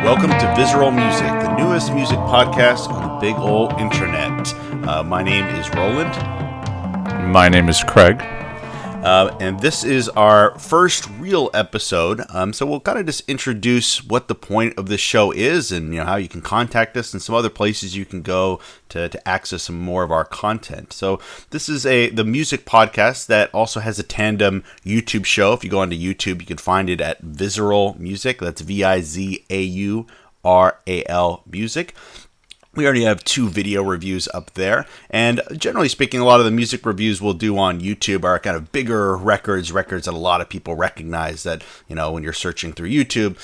Welcome to Vizaural Music, the newest music podcast on the big ol' internet. My name is Roland. My name is Craig. And this is our first real episode. So we'll kind of just introduce what the point of this show is and how you can contact us and some other places you can go to access some more of our content. So this is the music podcast that also has a tandem YouTube show. If you go onto YouTube, you can find it at Vizaural Music. That's Vizaural Music. We already have 2 video reviews up there, and generally speaking, a lot of the music reviews we'll do on YouTube are kind of bigger records that a lot of people recognize that, when you're searching through YouTube,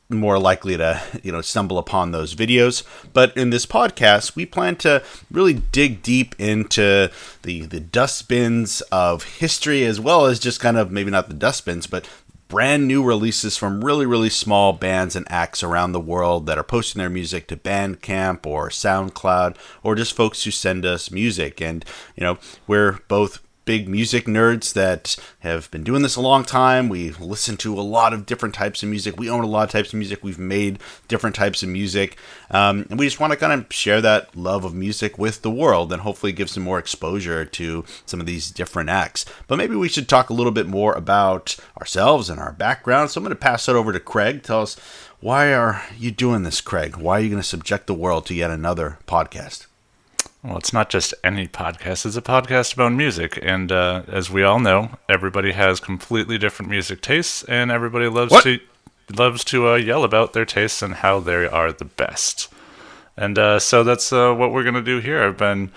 more likely to, stumble upon those videos. But in this podcast, we plan to really dig deep into the dustbins of history, as well as just kind of, maybe not the dustbins, but brand new releases from really, really small bands and acts around the world that are posting their music to Bandcamp or SoundCloud, or just folks who send us music. And, we're both big music nerds that have been doing this a long time. We listen to a lot of different types of music. We own a lot of types of music. We've made different types of music. And we just want to kind of share that love of music with the world and hopefully give some more exposure to some of these different acts. But maybe we should talk a little bit more about ourselves and our background. So I'm going to pass it over to Craig. Tell us, why are you doing this, Craig? Why are you going to subject the world to yet another podcast? Well, it's not just any podcast. It's a podcast about music. And as we all know, everybody has completely different music tastes, and everybody loves to yell about their tastes and how they are the best. And so that's what we're going to do here. I'm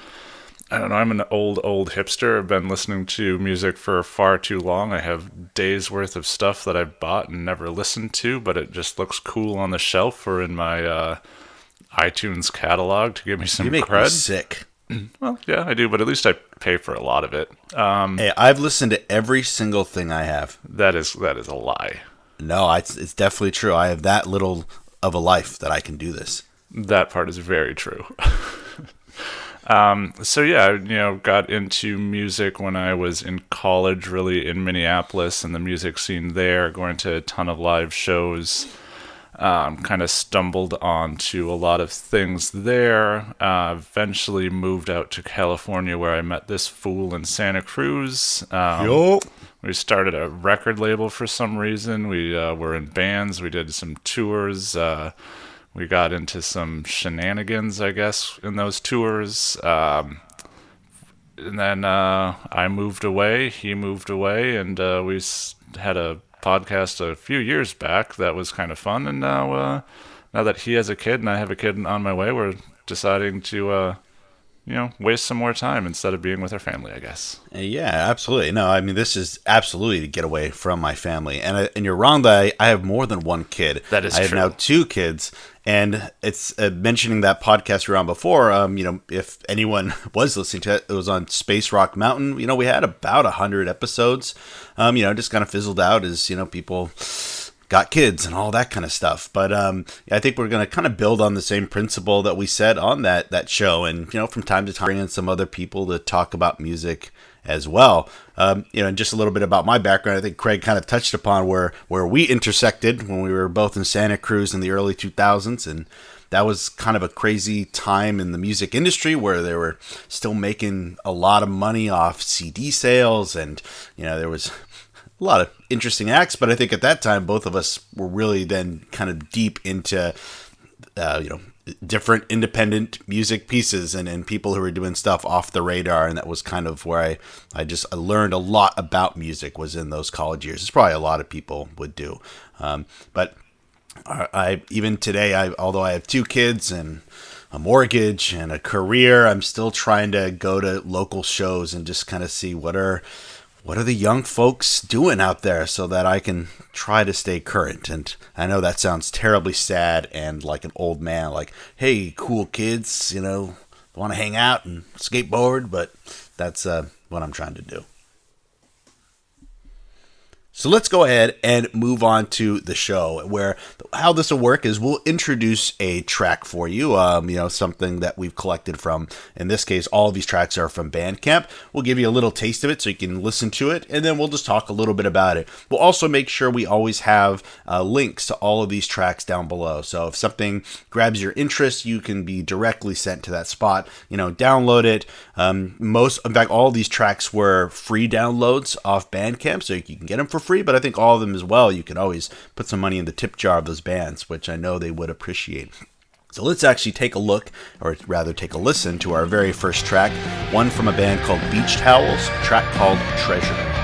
an old hipster. I've been listening to music for far too long. I have days worth of stuff that I've bought and never listened to, but it just looks cool on the shelf or in my iTunes catalog to give me some cred. You make me sick. Well, yeah, I do, but at least I pay for a lot of it. Hey, I've listened to every single thing I have. That is a lie. No, it's definitely true. I have that little of a life that I can do this. That part is very true. So yeah, got into music when I was in college, really in Minneapolis, and the music scene there, going to a ton of live shows. Kind of stumbled onto a lot of things there. Eventually moved out to California, where I met this fool in Santa Cruz. We started a record label for some reason. We were in bands. We did some tours. We got into some shenanigans, I guess, in those tours. And then I moved away. He moved away, and we had a podcast a few years back that was kind of fun, and now that he has a kid and I have a kid on my way, we're deciding to waste some more time instead of being with our family, I guess. Yeah, absolutely. No, I mean, this is absolutely to get away from my family, and you're wrong that I have more than one kid. That is true. I have now 2 kids, and it's mentioning that podcast we were on before. If anyone was listening to it, it was on Space Rock Mountain. We had about 100 episodes. Just kind of fizzled out as people got kids and all that kind of stuff. But I think we're going to kind of build on the same principle that we said on that show, and from time to time bring in some other people to talk about music as well. And just a little bit about my background. I think Craig kind of touched upon where we intersected when we were both in Santa Cruz in the early 2000s, and that was kind of a crazy time in the music industry where they were still making a lot of money off CD sales, and there was a lot of interesting acts. But I think at that time, both of us were really then kind of deep into, different independent music pieces and people who were doing stuff off the radar. And that was kind of where I learned a lot about music, was in those college years. It's probably a lot of people would do. But I even today, although I have 2 kids and a mortgage and a career, I'm still trying to go to local shows and just kind of see what are the young folks doing out there so that I can try to stay current. And I know that sounds terribly sad and like an old man, like, hey, cool kids, want to hang out and skateboard, but that's what I'm trying to do. So let's go ahead and move on to the show, where how this will work is we'll introduce a track for you, something that we've collected from, in this case, all of these tracks are from Bandcamp. We'll give you a little taste of it so you can listen to it, and then we'll just talk a little bit about it. We'll also make sure we always have links to all of these tracks down below. So if something grabs your interest, you can be directly sent to that spot, download it. In fact, all of these tracks were free downloads off Bandcamp, so you can get them for free, but I think all of them as well, you can always put some money in the tip jar of those bands, which I know they would appreciate. So let's actually take a look, or rather take a listen to our very first track, one from a band called Beach Towels, a track called Treasure.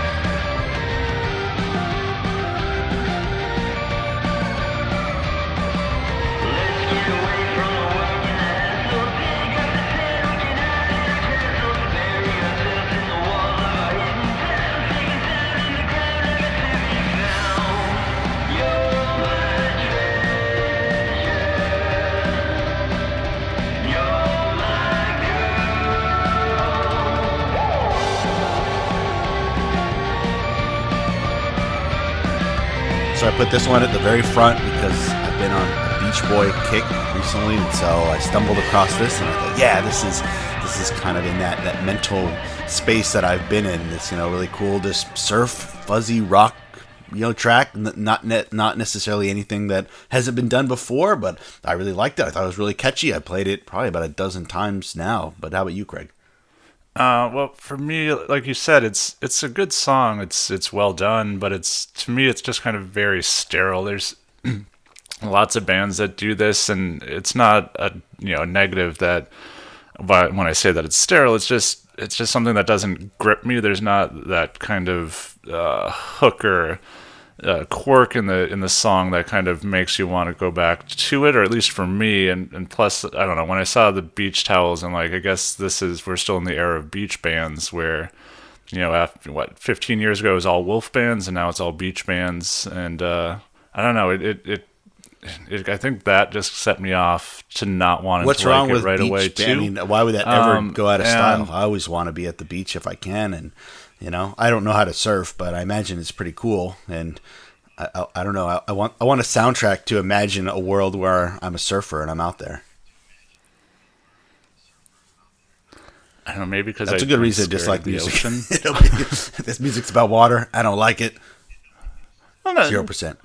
So I put this one at the very front because I've been on a Beach Boy kick recently, and so I stumbled across this, and I thought, yeah, this is kind of in that mental space that I've been in. It's really cool, this surf fuzzy rock track, not necessarily anything that hasn't been done before, but I really liked it. I thought it was really catchy. I played it probably about a dozen times now. But how about you, Craig? Well, for me, like you said, it's a good song. It's well done, but to me, it's just kind of very sterile. There's lots of bands that do this, and it's not a negative that. But when I say that it's sterile, it's just something that doesn't grip me. There's not that kind of hook or quirk in the song that kind of makes you want to go back to it, or at least for me. And plus, I don't know, when I saw the Beach Towels, I'm like, I guess we're still in the era of beach bands where, after 15 years ago it was all wolf bands, and now it's all beach bands. And I don't know, I think that just set me off to not wanting to like it right away too. I mean, why would that ever go out of style? I always want to be at the beach if I can, and I don't know how to surf, but I imagine it's pretty cool. And I don't know. I want a soundtrack to imagine a world where I'm a surfer and I'm out there. I don't know, maybe because that's a good reason to dislike music. This music's about water. I don't like it. 0%.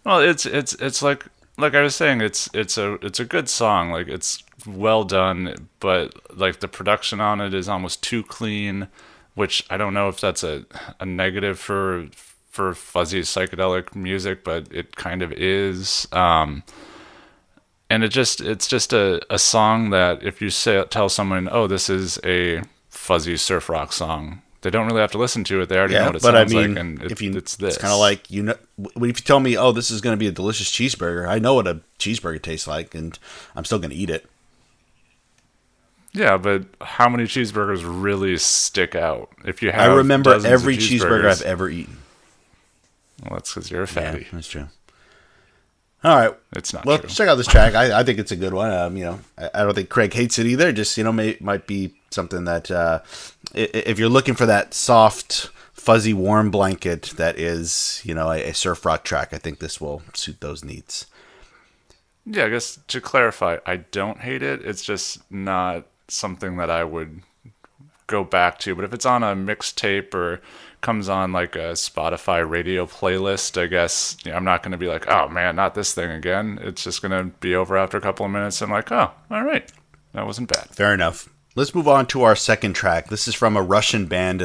Well, it's like I was saying, it's a good song. Like, it's well done, but like the production on it is almost too clean, which I don't know if that's a negative for fuzzy psychedelic music, but it kind of is. And it's just a song that if you tell someone, oh, this is a fuzzy surf rock song, they don't really have to listen to it. They already know what it sounds like, and it's this. It's kind of like, if you tell me, oh, this is going to be a delicious cheeseburger, I know what a cheeseburger tastes like, and I'm still going to eat it. Yeah, but how many cheeseburgers really stick out? If you have, I remember every cheeseburger I've ever eaten. Well, that's because you're a fatty. Yeah, that's true. All right, it's not. Well, true. Check out this track. I think it's a good one. I don't think Craig hates it either. Just might be something that if you're looking for that soft, fuzzy, warm blanket that is a surf rock track, I think this will suit those needs. Yeah, I guess to clarify, I don't hate it. It's just not something that I would go back to. But if it's on a mixtape or comes on like a Spotify radio playlist, I guess I'm not going to be like, oh man, not this thing again. It's just going to be over after a couple of minutes. I'm like, oh, all right, that wasn't bad. Fair enough. Let's move on to our second track. This is from a Russian band,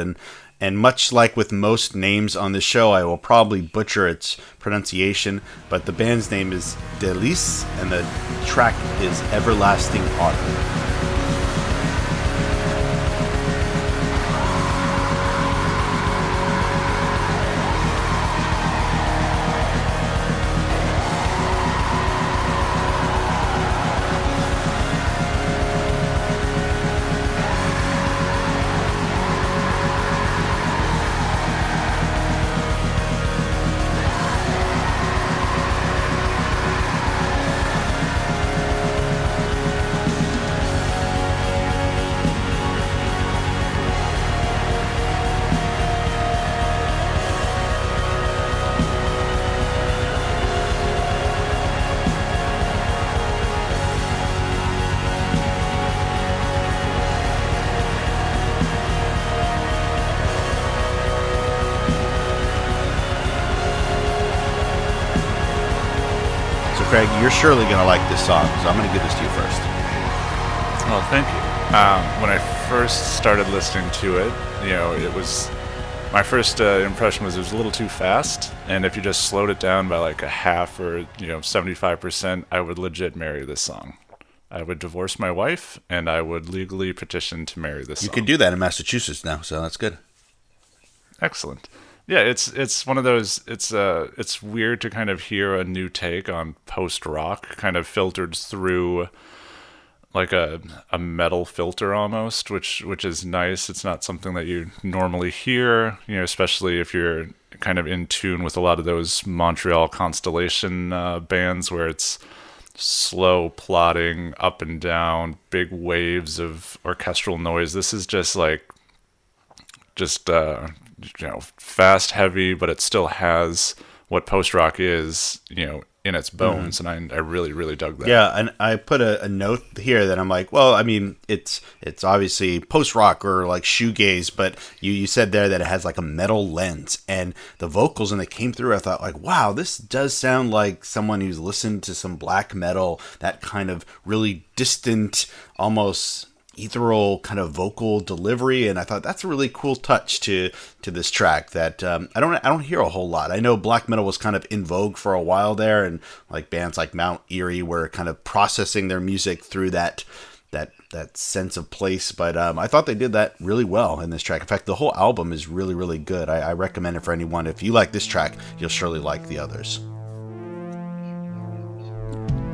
and much like with most names on the show, I will probably butcher its pronunciation, but the band's name is Delis, and the track is Everlasting Autumn. Craig, you're surely going to like this song, so I'm going to give this to you first. Well, thank you. When I first started listening to it, it was my first impression was it was a little too fast, and if you just slowed it down by like a half or 75%, I would legit marry this song. I would divorce my wife, and I would legally petition to marry this song. You can do that in Massachusetts now, so that's good. Excellent. Yeah, it's one of those. It's weird to kind of hear a new take on post rock, kind of filtered through like a metal filter almost, which is nice. It's not something that you normally hear, especially if you're kind of in tune with a lot of those Montreal Constellation bands where it's slow plodding up and down, big waves of orchestral noise. This is just fast, heavy, but it still has what post rock is, in its bones, and I really, really dug that. Yeah, and I put a note here that I'm like, well, I mean, it's obviously post rock or like shoegaze, but you said there that it has like a metal lens, and the vocals when they came through, I thought like, wow, this does sound like someone who's listened to some black metal, that kind of really distant, almost ethereal kind of vocal delivery, and I thought that's a really cool touch to this track that I don't hear a whole lot. I know black metal was kind of in vogue for a while there, and like bands like Mount Eerie were kind of processing their music through that sense of place, but I thought they did that really well in this track. In fact, the whole album is really, really good. I recommend it for anyone. If you like this track, you'll surely like the others.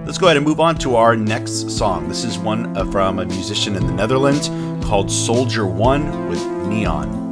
Let's go ahead and move on to our next song. This is one from a musician in the Netherlands called Soldier One with Neon.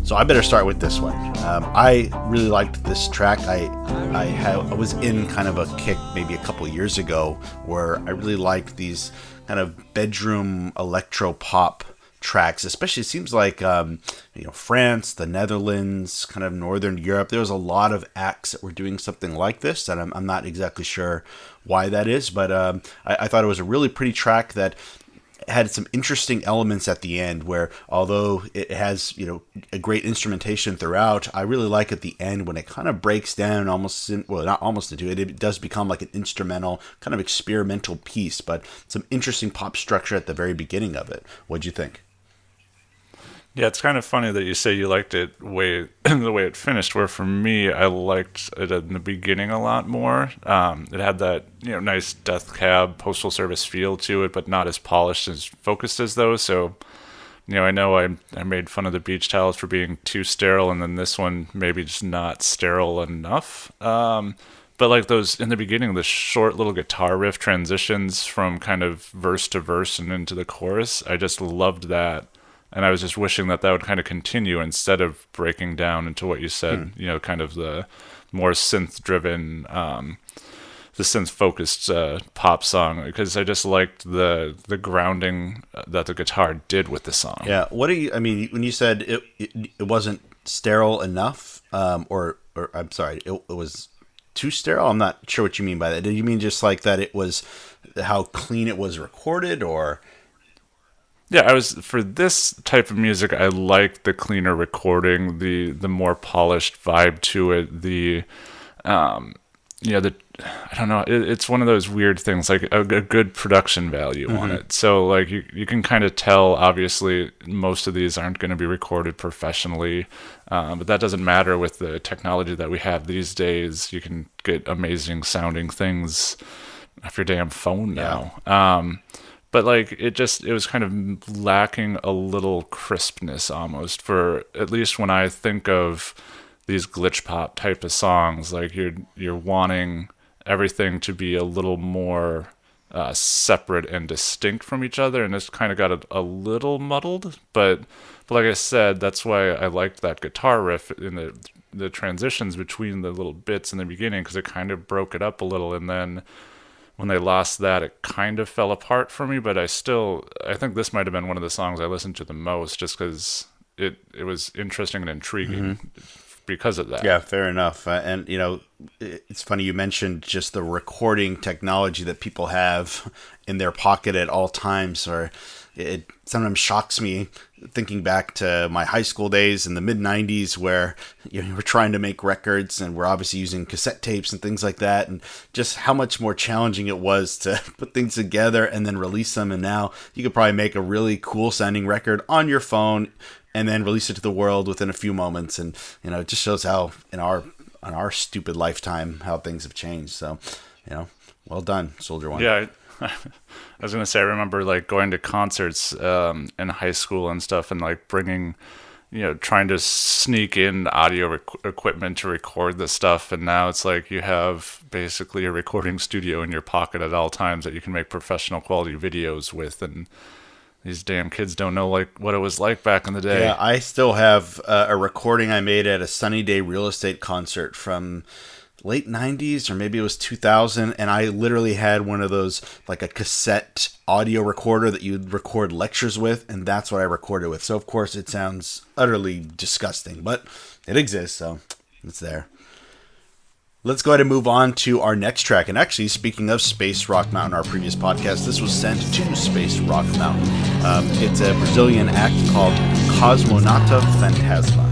So I better start with this one. I really liked this track. I was in kind of a kick maybe a couple of years ago where I really liked these kind of bedroom electro pop tracks, especially it seems like France, the Netherlands, kind of Northern Europe. There was a lot of acts that were doing something like this, and I'm not exactly sure why that is, but I thought it was a really pretty track that had some interesting elements at the end where, although it has a great instrumentation throughout, I really like at the end when it kind of breaks down not almost into it. It does become like an instrumental kind of experimental piece, but some interesting pop structure at the very beginning of it. What'd you think? Yeah, it's kind of funny that you say you liked it the way it finished, where for me, I liked it in the beginning a lot more. It had that nice Death Cab Postal Service feel to it, but not as polished as focused as those. So, I know I made fun of the Beach Towels for being too sterile, and then this one maybe just not sterile enough. But like those in the beginning, the short little guitar riff transitions from kind of verse to verse and into the chorus, I just loved that. And I was just wishing that would kind of continue instead of breaking down into what you said, kind of the more synth-driven, the synth-focused pop song, because I just liked the grounding that the guitar did with the song. Yeah. When you said it wasn't sterile enough, or I'm sorry, it was too sterile? I'm not sure what you mean by that. Did you mean just like that it was how clean it was recorded, or... Yeah, for this type of music, I like the cleaner recording, the more polished vibe to it, I don't know, it's one of those weird things, like a good production value on it. So like you can kind of tell, obviously, most of these aren't going to be recorded professionally, but that doesn't matter with the technology that we have these days. You can get amazing sounding things off your damn phone now. but like it was kind of lacking a little crispness almost, for at least when I think of these glitch pop type of songs. Like you're wanting everything to be a little more separate and distinct from each other, and it's kind of got a little muddled. But like I said, that's why I liked that guitar riff in the transitions between the little bits in the beginning, because it kind of broke it up a little, and then when they lost that, it kind of fell apart for me. But I think this might have been one of the songs I listened to the most, just because it was interesting and intriguing because of that. Yeah, fair enough. And, it's funny you mentioned just the recording technology that people have in their pocket at all times, or it sometimes shocks me thinking back to my high school days in the mid-90s where you were trying to make records and we're obviously using cassette tapes and things like that, and just how much more challenging it was to put things together and then release them. And now you could probably make a really cool sounding record on your phone and then release it to the world within a few moments. And, it just shows how in our stupid lifetime, how things have changed. So, well done, Soldier One. Yeah. I was going to say, I remember like going to concerts in high school and stuff, and like bringing, trying to sneak in audio equipment to record this stuff. And now it's like you have basically a recording studio in your pocket at all times that you can make professional quality videos with. And these damn kids don't know like what it was like back in the day. Yeah, I still have a recording I made at a Sunny Day Real Estate concert from late 90s, or maybe it was 2000, and I literally had one of those, like a cassette audio recorder that you'd record lectures with, and that's what I recorded with. So of course it sounds utterly disgusting, but it exists, so it's there. Let's go ahead and move on to our next track. And actually, speaking of Space Rock Mountain, our previous podcast, this was sent to Space Rock Mountain. It's a Brazilian act called Cosmonauta Fantasma.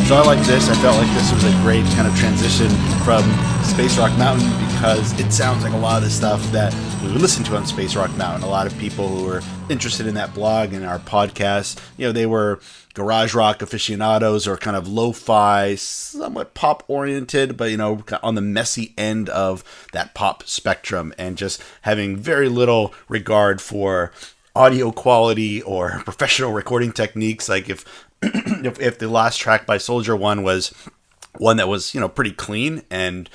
So I like this. I felt like this was a great kind of transition from Space Rock Mountain, because it sounds like a lot of the stuff that we would listen to on Space Rock Mountain. A lot of people who were interested in that blog and our podcast, they were garage rock aficionados or kind of lo-fi, somewhat pop-oriented, but, on the messy end of that pop spectrum, and just having very little regard for audio quality or professional recording techniques. Like if the last track by Soldier One was one that was, pretty clean and,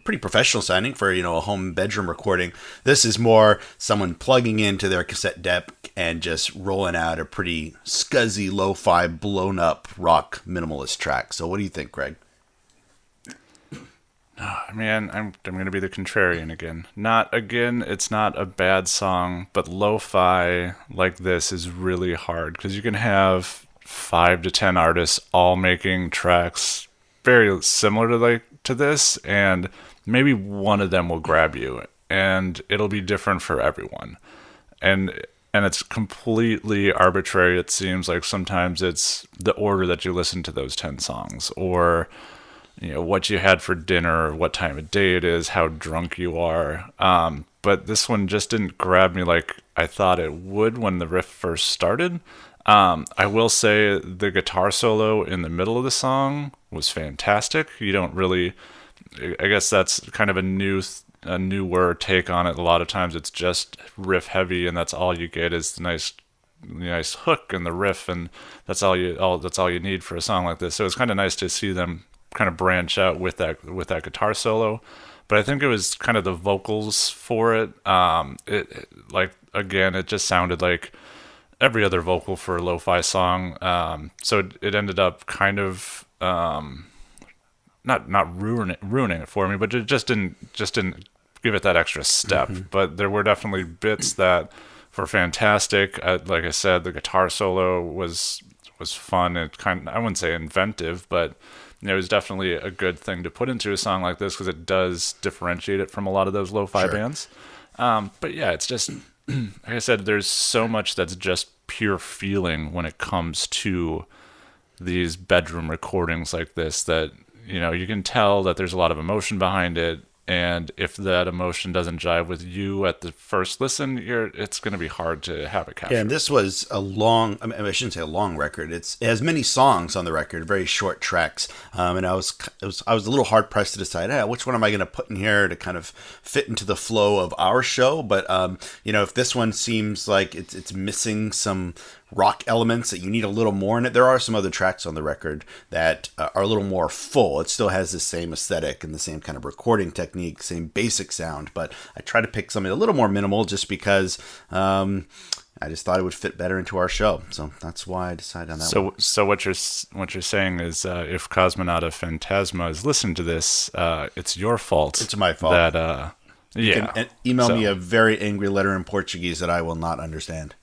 pretty professional sounding for, a home bedroom recording, this is more someone plugging into their cassette deck and just rolling out a pretty scuzzy, lo-fi, blown up rock minimalist track. So what do you think, Greg? Man, I'm going to be the contrarian again. It's not a bad song, but lo-fi like this is really hard, because you can have 5 to 10 artists all making tracks very similar to this, and maybe one of them will grab you, and it'll be different for everyone. And it's completely arbitrary. It seems like sometimes it's the order that you listen to those 10 songs, or what you had for dinner, what time of day it is, how drunk you are. But this one just didn't grab me like I thought it would when the riff first started. I will say the guitar solo in the middle of the song was fantastic. You don't really, I guess that's kind of a newer take on it. A lot of times it's just riff heavy, and that's all you get is the nice hook and the riff, and that's all you need for a song like this. So it's kind of nice to see them kind of branch out with that guitar solo. But I think it was kind of the vocals for it. It just sounded like every other vocal for a lo-fi song. So it ended up kind of not ruining it for me, but it just didn't give it that extra step. But there were definitely bits that were fantastic. Like I said, the guitar solo was fun. It I wouldn't say inventive, but it was definitely a good thing to put into a song like this because it does differentiate it from a lot of those lo-fi bands. But yeah, it's just like I said, there's so much that's just pure feeling when it comes to these bedroom recordings like this that you can tell that there's a lot of emotion behind it. And if that emotion doesn't jive with you at the first listen, it's going to be hard to have it captured. Yeah, and this was a long, I shouldn't say a long record. It has many songs on the record, very short tracks. And I was a little hard pressed to decide, which one am I going to put in here to kind of fit into the flow of our show. But, if this one seems like it's missing some rock elements that you need a little more in it. There are some other tracks on the record that are a little more full. It still has the same aesthetic and the same kind of recording technique, same basic sound, but I try to pick something a little more minimal just because I just thought it would fit better into our show. So that's why I decided on that one. So what you're saying is if Cosmonauta Phantasma is listening to this, it's your fault. It's my fault. That you can email me a very angry letter in Portuguese that I will not understand.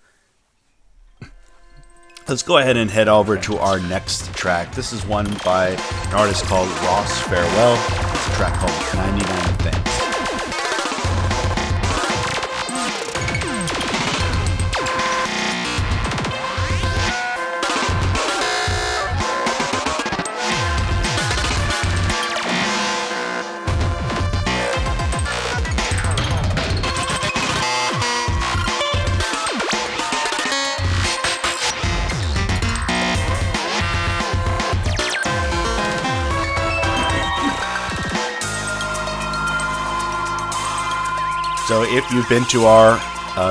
Let's go ahead and head over to our next track. This is one by an artist called Ross Farewell. It's a track called 99 Things. So if you've been to our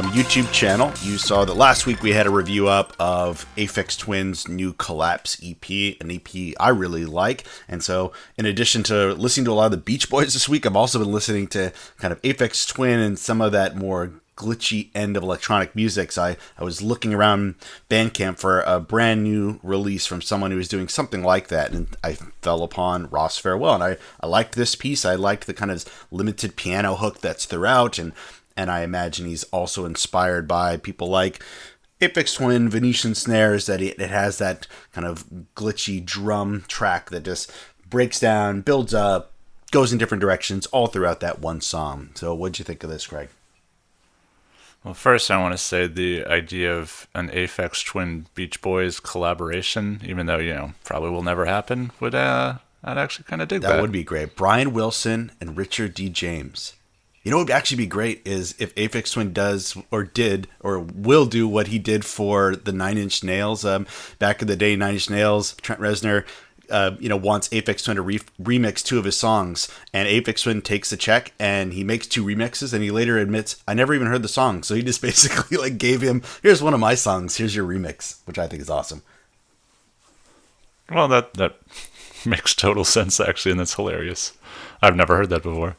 YouTube channel, you saw that last week we had a review up of Aphex Twin's new Collapse EP, an EP I really like. And so in addition to listening to a lot of the Beach Boys this week, I've also been listening to kind of Aphex Twin and some of that more glitchy end of electronic music. So I was looking around Bandcamp for a brand new release from someone who was doing something like that, and I fell upon Ross Farewell, and I liked this piece. I liked the kind of limited piano hook that's throughout, and I imagine he's also inspired by people like Aphex Twin, Venetian Snares, that it has that kind of glitchy drum track that just breaks down, builds up, goes in different directions all throughout that one song. So what'd you think of this, Craig? Well, first I want to say the idea of an Aphex Twin Beach Boys collaboration, even though, probably will never happen, I'd actually kind of dig that. That would be great. Brian Wilson and Richard D. James. What would actually be great is if Aphex Twin does or did or will do what he did for the Nine Inch Nails. Back in the day, Nine Inch Nails, Trent Reznor, wants Aphex Twin to remix two of his songs, and Aphex Twin takes the check and he makes two remixes, and he later admits, I never even heard the song. So he just basically gave him, here's one of my songs, here's your remix, which I think is awesome. Well, that makes total sense, actually, and that's hilarious. I've never heard that before.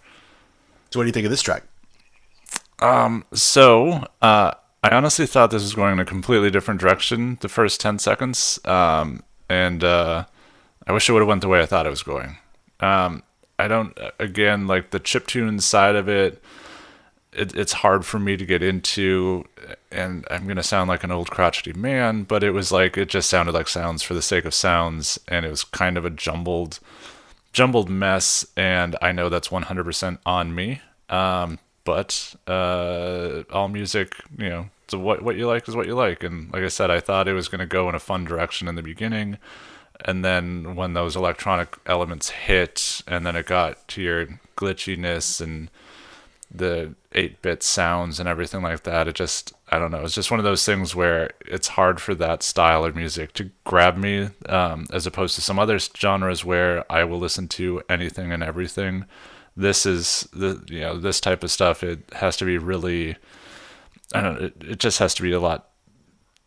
So what do you think of this track? I honestly thought this was going in a completely different direction the first 10 seconds, and I wish it would have went the way I thought it was going. I don't, again, like the chiptune side of it, it's hard for me to get into, and I'm going to sound like an old crotchety man, but it was like, it just sounded like sounds for the sake of sounds, and it was kind of a jumbled mess, and I know that's 100% on me. But all music, so what you like is what you like. And like I said, I thought it was going to go in a fun direction in the beginning, and then when those electronic elements hit, and then it got to your glitchiness and the 8-bit sounds and everything like that, I don't know, it's just one of those things where it's hard for that style of music to grab me, as opposed to some other genres where I will listen to anything and everything. This is this type of stuff, it has to be really, I don't know, it just has to be a lot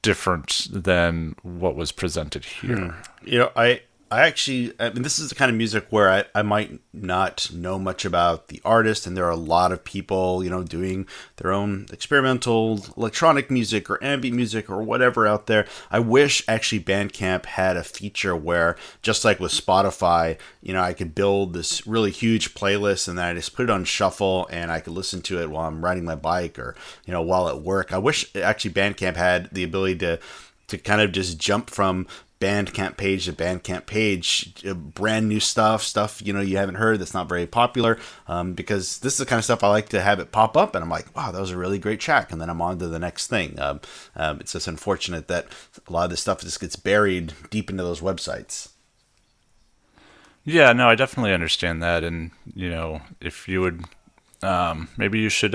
different than what was presented here. I mean, this is the kind of music where I might not know much about the artist, and there are a lot of people, doing their own experimental electronic music or ambient music or whatever out there. I wish actually Bandcamp had a feature where, just like with Spotify, I could build this really huge playlist and then I just put it on shuffle and I could listen to it while I'm riding my bike or, while at work. I wish actually Bandcamp had the ability to kind of just jump from Bandcamp page to Bandcamp page, brand new stuff you haven't heard that's not very popular, because this is the kind of stuff I like to have it pop up and I'm like, wow, that was a really great track, and then I'm on to the next thing. It's just unfortunate that a lot of this stuff just gets buried deep into those websites. Yeah, no, I definitely understand that, and if you would, maybe you should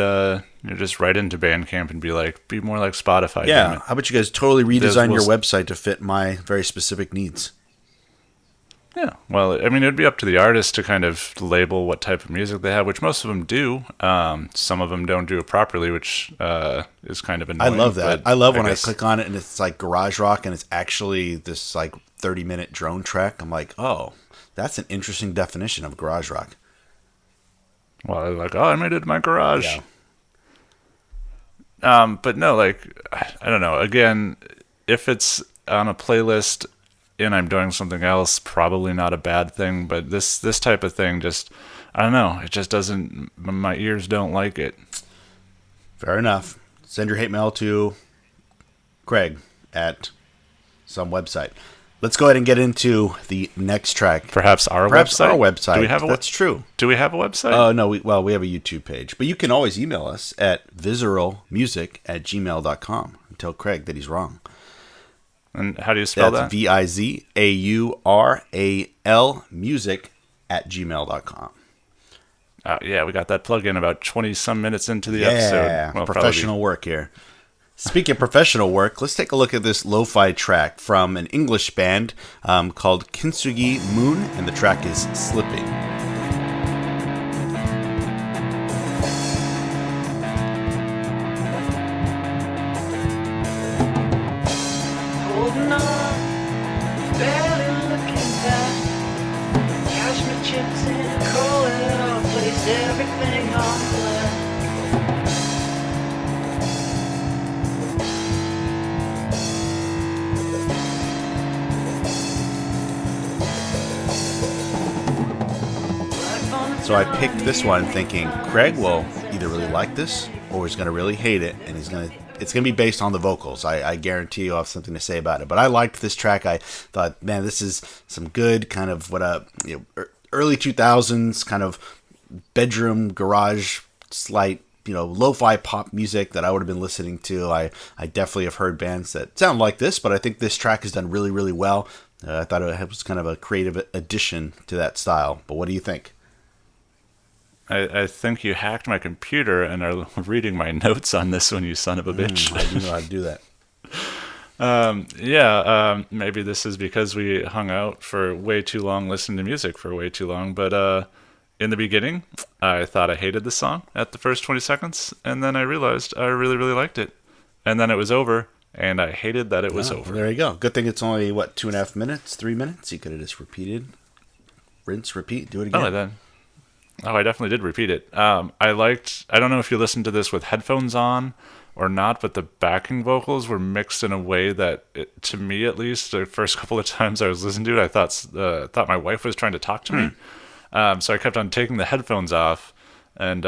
just write into Bandcamp and be more like Spotify. Yeah, how about you guys totally redesign your website to fit my very specific needs? Yeah, well, I mean, it would be up to the artist to kind of label what type of music they have, which most of them do. Some of them don't do it properly, which is kind of annoying. I love that. I love when I click on it and it's like garage rock and it's actually this like 30-minute drone track. I'm like, oh, that's an interesting definition of garage rock. Well, like, oh, I made it in my garage. Yeah. But no, like, I don't know. Again, if it's on a playlist and I'm doing something else, probably not a bad thing. But this type of thing, just, I don't know. It just doesn't, my ears don't like it. Fair enough. Send your hate mail to Craig at some website. Let's go ahead and get into the next track. Perhaps our website. Do we have That's true. Do we have a website? No. We have a YouTube page. But you can always email us at vizaralmusic@gmail.com and tell Craig that he's wrong. And how do you spell that? Vizaural music@gmail.com. Yeah, we got that plug in about 20-some minutes into the episode. Yeah, professional work here. Speaking of professional work, let's take a look at this lo-fi track from an English band called Kintsugi Moon, and the track is Slipping. Holding on, barely looking back. Cash my chips in, call it off, place everything on black. So I picked this one thinking Craig will either really like this or he's going to really hate it, and it's going to be based on the vocals. I guarantee you'll have something to say about it. But I liked this track. I thought, man, this is some good kind of early 2000s kind of bedroom garage slight, lo-fi pop music that I would have been listening to. I definitely have heard bands that sound like this, but I think this track is done really, really well. I thought it was kind of a creative addition to that style. But what do you think? I think you hacked my computer and are reading my notes on this one, you son of a bitch. I do know how to do that. Maybe this is because we hung out for way too long, listened to music for way too long. But in the beginning, I thought I hated the song at the first 20 seconds, and then I realized I really, really liked it. And then it was over, and I hated that it was over. There you go. Good thing it's only, 2.5 minutes, 3 minutes? You could have just repeated, rinse, repeat, do it again. I definitely did repeat it. I don't know if you listened to this with headphones on or not, but the backing vocals were mixed in a way that, to me at least, the first couple of times I was listening to it, I thought my wife was trying to talk to me. So I kept on taking the headphones off, and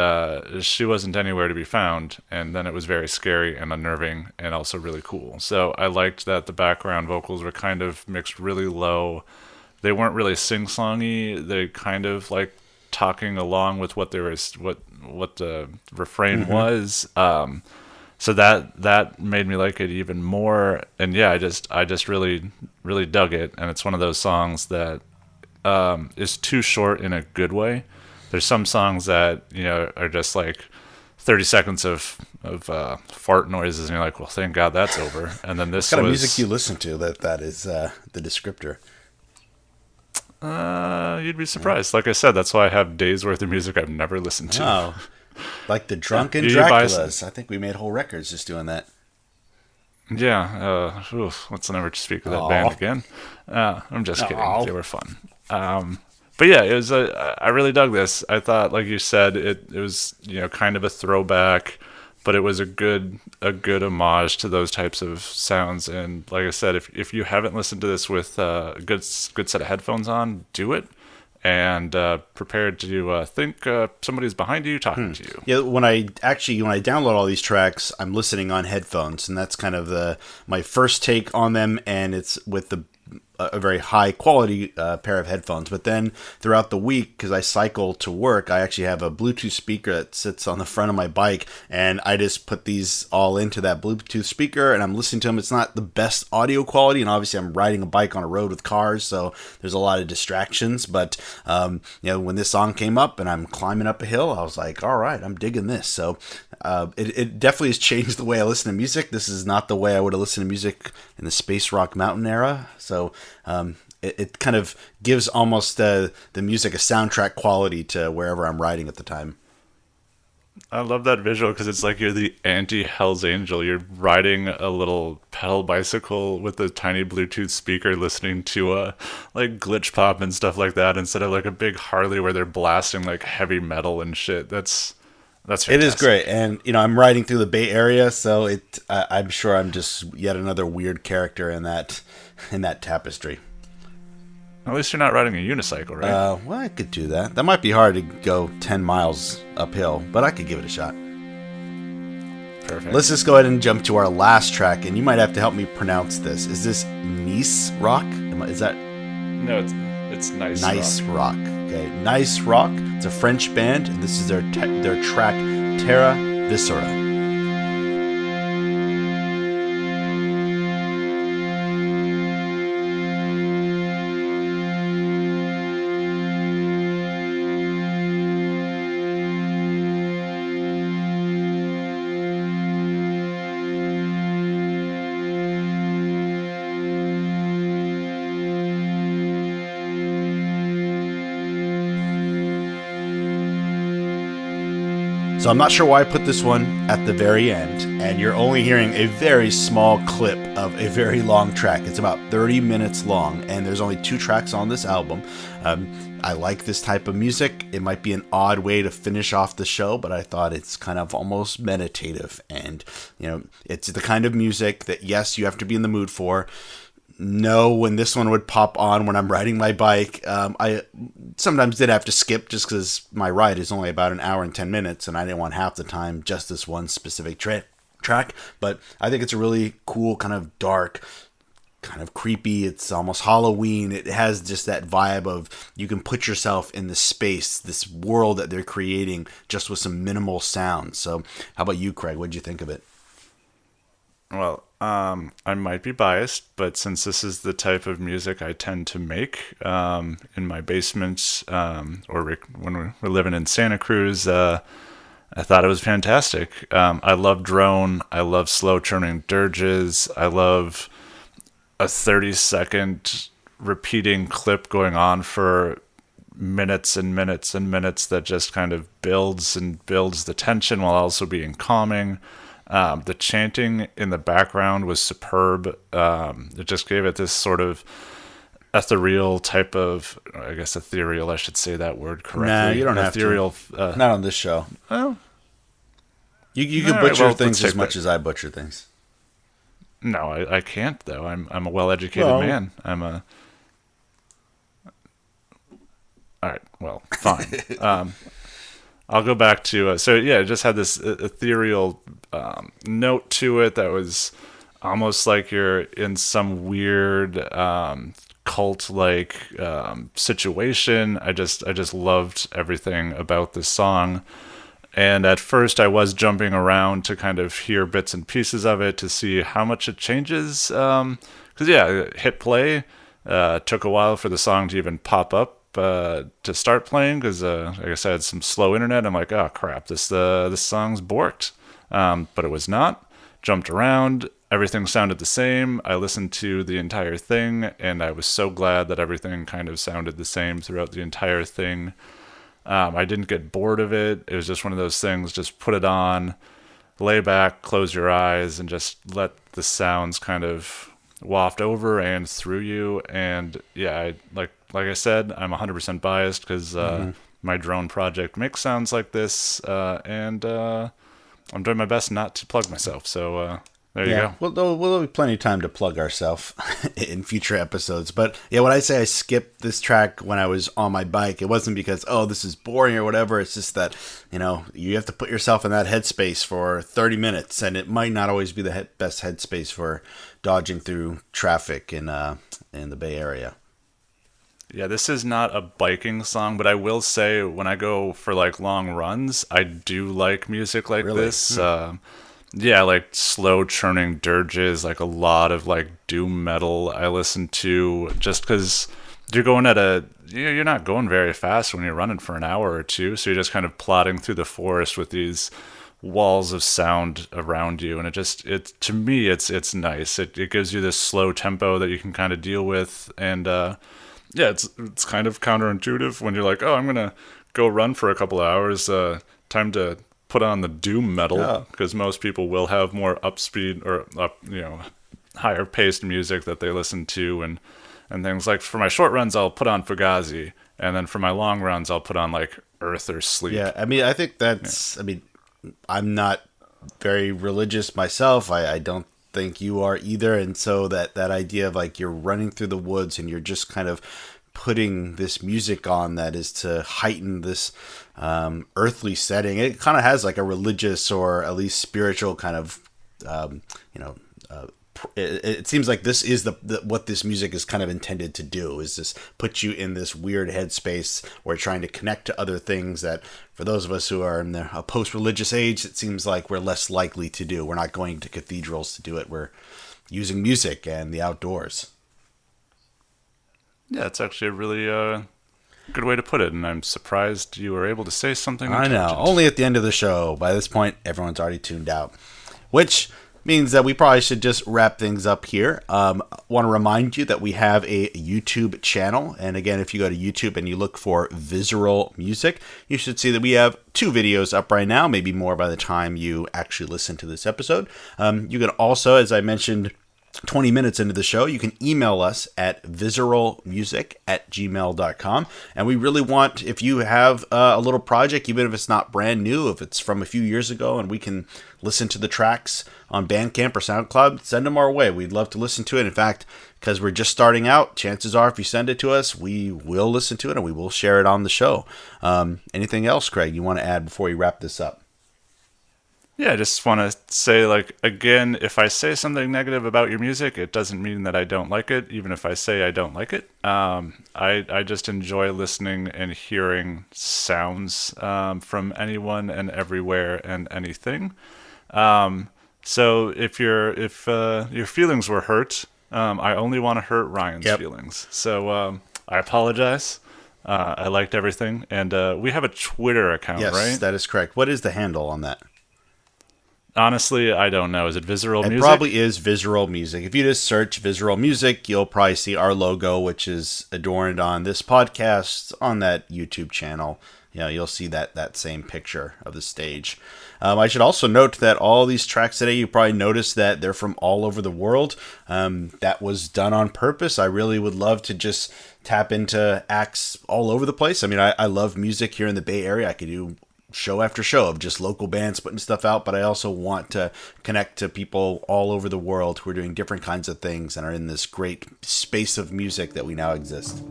she wasn't anywhere to be found. And then it was very scary and unnerving and also really cool. So I liked that the background vocals were kind of mixed really low. They weren't really sing-songy. They kind of like talking along with what the refrain was. So that made me like it even more. And yeah, I just really, really dug it. And it's one of those songs that is too short in a good way. There's some songs that, are just like 30 seconds of fart noises, and you're like, well, thank God that's over. And then this what kind of music you listen to that is the descriptor? You'd be surprised. Like I said, that's why I have days worth of music I've never listened to. Oh, like the Drunken Draculas. I think we made whole records just doing that. Yeah, let's never speak of that Aw. band again. I'm just kidding. Aw. They were fun. But yeah, it was. I really dug this. I thought, like you said, it was kind of a throwback, but it was a good homage to those types of sounds. And like I said, if you haven't listened to this with a good set of headphones on, do it. And prepared to think somebody's behind you talking to you. Yeah, when I download all these tracks, I'm listening on headphones, and that's kind of my first take on them, and it's with a very high quality pair of headphones. But then throughout the week, because I cycle to work, I actually have a Bluetooth speaker that sits on the front of my bike, and I just put these all into that Bluetooth speaker, and I'm listening to them. It's not the best audio quality, and obviously I'm riding a bike on a road with cars, so there's a lot of distractions. But when this song came up and I'm climbing up a hill, I was like, all right, I'm digging this. So it definitely has changed the way I listen to music. This is not the way I would have listened to music in the space rock mountain era. So it kind of gives almost the music a soundtrack quality to wherever I'm riding at the time. I love that visual because it's like you're the anti-Hell's Angel. You're riding a little pedal bicycle with a tiny Bluetooth speaker, listening to like glitch pop and stuff like that, instead of like a big Harley where they're blasting like heavy metal and shit. That's fantastic. It is great, and I'm riding through the Bay Area, so I'm sure I'm just yet another weird character in that tapestry. At least you're not riding a unicycle, right? Well, I could do that. That might be hard to go 10 miles uphill, but I could give it a shot. Perfect. Let's just go ahead and jump to our last track, and you might have to help me pronounce this. Is this Nice Rock? Is that? No, it's Nice Rock. Nice Rock. Okay, Nice Rock. It's a French band, and this is their track Terra Viscera. So I'm not sure why I put this one at the very end, and you're only hearing a very small clip of a very long track. It's about 30 minutes long, and there's only 2 tracks on this album. I like this type of music. It might be an odd way to finish off the show, but I thought it's kind of almost meditative, and it's the kind of music that, yes, you have to be in the mood for. No, when this one would pop on when I'm riding my bike, I sometimes did have to skip just because my ride is only about an hour and 10 minutes, and I didn't want half the time just this one specific track. But I think it's a really cool, kind of dark, kind of creepy. It's almost Halloween. It has just that vibe of you can put yourself in this space, this world that they're creating just with some minimal sound. So how about you, Craig? What did you think of it? Well, I might be biased, but since this is the type of music I tend to make in my basement, or when we're living in Santa Cruz, I thought it was fantastic. I love drone. I love slow churning dirges. I love a 30-second repeating clip going on for minutes and minutes and minutes that just kind of builds and builds the tension while also being calming. The chanting in the background was superb. It just gave it this sort of ethereal type of, I guess ethereal, I should say that word correctly. Nah, you don't ethereal, have to. Not on this show. Well, you can butcher things as much as I butcher things. No, I can't, though. I'm a well-educated man. All right, well, fine. I'll go back to it just had this ethereal note to it that was almost like you're in some weird cult-like situation. I just loved everything about this song. And at first I was jumping around to kind of hear bits and pieces of it to see how much it changes. Because hit play. Took a while for the song to even pop up to start playing because, like I said, some slow internet. I'm like, oh crap, this song's borked, but it was not. Jumped around, everything sounded the same. I listened to the entire thing, and I was so glad that everything kind of sounded the same throughout the entire thing. I didn't get bored of it. It was just one of those things. Just put it on, lay back, close your eyes, and just let the sounds kind of waft over and through you. And yeah, like I said, I'm 100% biased because my drone project makes sounds like this, and I'm doing my best not to plug myself. So there you go. Well, we'll have plenty of time to plug ourselves in future episodes. But yeah, when I say I skipped this track when I was on my bike, it wasn't because, oh, this is boring or whatever. It's just that, you have to put yourself in that headspace for 30 minutes, and it might not always be the best headspace for dodging through traffic in the Bay Area. Yeah, this is not a biking song, but I will say when I go for like long runs, I do like music like this. Yeah, like slow churning dirges, like a lot of like doom metal I listen to, just because you're not going very fast when you're running for an hour or two, so you're just kind of plodding through the forest with these walls of sound around you, and it to me it's nice. It gives you this slow tempo that you can kind of deal with, and yeah, it's kind of counterintuitive when you're like, oh, I'm gonna go run for a couple of hours, time to put on the doom metal, because most people will have more upspeed or higher paced music that they listen to, and things. Like for my short runs I'll put on Fugazi, and then for my long runs I'll put on like Earth or Sleep. Yeah, I mean, I think that's, I'm not very religious myself. I don't think you are either, and so that idea of like you're running through the woods and you're just kind of putting this music on that is to heighten this earthly setting. It kind of has like a religious or at least spiritual kind of it seems like this is the what this music is kind of intended to do, is just put you in this weird headspace where trying to connect to other things that for those of us who are in a post-religious age, it seems like we're less likely to do. We're not going to cathedrals to do it. We're using music and the outdoors. Yeah, it's actually a really good way to put it, and I'm surprised you were able to say something. I know. Only at the end of the show. By this point, everyone's already tuned out, which means that we probably should just wrap things up here. Want to remind you that we have a YouTube channel, and again, if you go to YouTube and you look for Vizaural Music, you should see that we have 2 videos up right now, maybe more by the time you actually listen to this episode. You can also, as I mentioned 20 minutes into the show, you can email us at vizaralmusic@gmail.com. And we really want, if you have a little project, even if it's not brand new, if it's from a few years ago and we can listen to the tracks on Bandcamp or SoundCloud, send them our way. We'd love to listen to it. In fact, because we're just starting out, chances are if you send it to us, we will listen to it and we will share it on the show. Anything else, Craig, you want to add before we wrap this up? Yeah, I just want to say, like, again, if I say something negative about your music, it doesn't mean that I don't like it, even if I say I don't like it. I just enjoy listening and hearing sounds from anyone and everywhere and anything. So if your feelings were hurt, I only want to hurt Ryan's feelings. So I apologize. I liked everything. And we have a Twitter account, right? Yes, that is correct. What is the handle on that? Honestly, I don't know. Is it Vizaural Music? It probably is Vizaural Music. If you just search Vizaural Music, you'll probably see our logo, which is adorned on this podcast, on that YouTube channel. You'll see that same picture of the stage. I should also note that all these tracks today, you probably noticed that they're from all over the world. That was done on purpose. I really would love to just tap into acts all over the place. I mean, I love music here in the Bay Area. I could do show after show of just local bands putting stuff out, but I also want to connect to people all over the world who are doing different kinds of things and are in this great space of music that we now exist.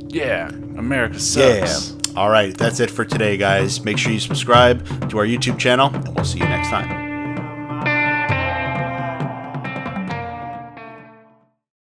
Yeah, America sucks. Yeah. All right, that's it for today, guys. Make sure you subscribe to our YouTube channel, and we'll see you next time.